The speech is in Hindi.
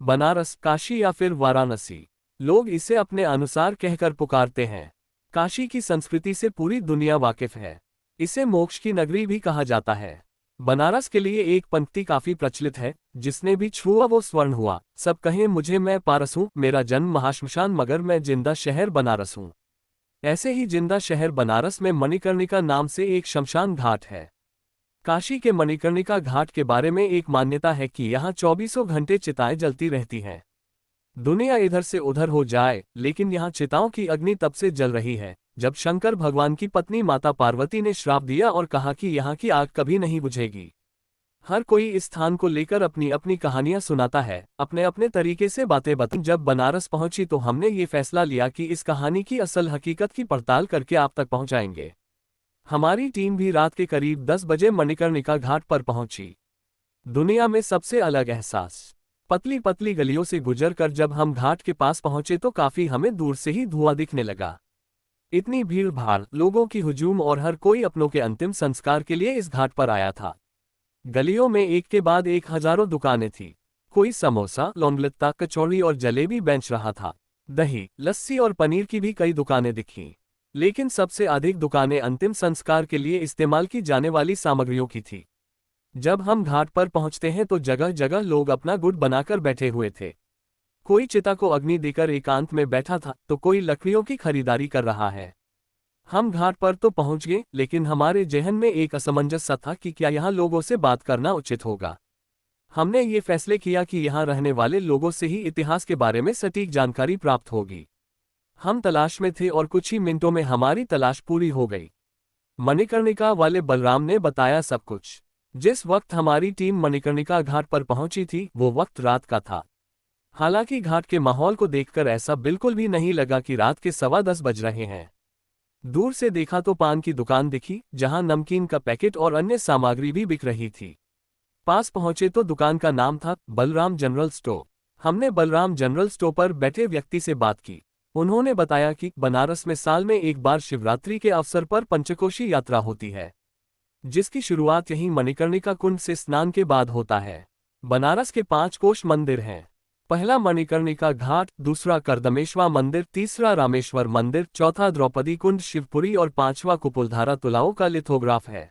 बनारस, काशी या फिर वाराणसी, लोग इसे अपने अनुसार कहकर पुकारते हैं। काशी की संस्कृति से पूरी दुनिया वाकिफ है। इसे मोक्ष की नगरी भी कहा जाता है। बनारस के लिए एक पंक्ति काफी प्रचलित है, जिसने भी छुआ वो स्वर्ण हुआ, सब कहें मुझे मैं पारस हूँ, मेरा जन्म महाश्मशान मगर मैं जिंदा शहर बनारस हूँ। ऐसे ही जिंदा शहर बनारस में मणिकर्णिका नाम से एक शमशान घाट है। काशी के मणिकर्णिका घाट के बारे में एक मान्यता है कि यहाँ चौबीसों घंटे चिताएं जलती रहती हैं। दुनिया इधर से उधर हो जाए, लेकिन यहाँ चिताओं की अग्नि तब से जल रही है जब शंकर भगवान की पत्नी माता पार्वती ने श्राप दिया और कहा कि यहाँ की आग कभी नहीं बुझेगी। हर कोई इस स्थान को लेकर अपनी अपनी कहानियां सुनाता है, अपने अपने तरीके से बातें बताती। जब बनारस पहुंची तो हमने ये फैसला लिया कि इस कहानी की असल हकीकत की पड़ताल करके आप तक पहुंचाएंगे। हमारी टीम भी रात के करीब 10 बजे मणिकर्णिका घाट पर पहुंची। दुनिया में सबसे अलग एहसास। पतली पतली गलियों से गुजरकर जब हम घाट के पास पहुंचे तो काफी हमें दूर से ही धुआं दिखने लगा। इतनी भीड़ भाड़, लोगों की हुजूम और हर कोई अपनों के अंतिम संस्कार के लिए इस घाट पर आया था। गलियों में एक के बाद एक हजारों दुकानें थीं। कोई समोसा, लौंगलत्ता, कचौड़ी और जलेबी बेच रहा था। दही, लस्सी और पनीर की भी कई दुकानें दिखीं। लेकिन सबसे अधिक दुकानें अंतिम संस्कार के लिए इस्तेमाल की जाने वाली सामग्रियों की थी। जब हम घाट पर पहुंचते हैं तो जगह जगह लोग अपना गुट बनाकर बैठे हुए थे। कोई चिता को अग्नि देकर एकांत में बैठा था तो कोई लकड़ियों की खरीदारी कर रहा है। हम घाट पर तो पहुंच गए, लेकिन हमारे जहन में एक असमंजस सा था कि क्या यहाँ लोगों से बात करना उचित होगा। हमने ये फैसले किया कि यहाँ रहने वाले लोगों से ही इतिहास के बारे में सटीक जानकारी प्राप्त होगी। हम तलाश में थे और कुछ ही मिनटों में हमारी तलाश पूरी हो गई। मणिकर्णिका वाले बलराम ने बताया सब कुछ। जिस वक्त हमारी टीम मणिकर्णिका घाट पर पहुंची थी वो वक्त रात का था। हालांकि घाट के माहौल को देखकर ऐसा बिल्कुल भी नहीं लगा कि रात के 10:15 बज रहे हैं। दूर से देखा तो पान की दुकान दिखी, जहां नमकीन का पैकेट और अन्य सामग्री भी बिक रही थी। पास पहुंचे तो दुकान का नाम था बलराम जनरल स्टोर। हमने बलराम जनरल स्टोर पर बैठे व्यक्ति से बात की। उन्होंने बताया कि बनारस में साल में एक बार शिवरात्रि के अवसर पर पंचकोशी यात्रा होती है, जिसकी शुरुआत यहीं मणिकर्णिका कुंड से स्नान के बाद होता है। बनारस के 5 कोश मंदिर हैं। पहला मणिकर्णिका घाट, दूसरा कर्दमेश्वर मंदिर, तीसरा रामेश्वर मंदिर, चौथा द्रौपदी कुंड शिवपुरी और 5वां कुपुलधारा तुलाओं का लिथोग्राफ है।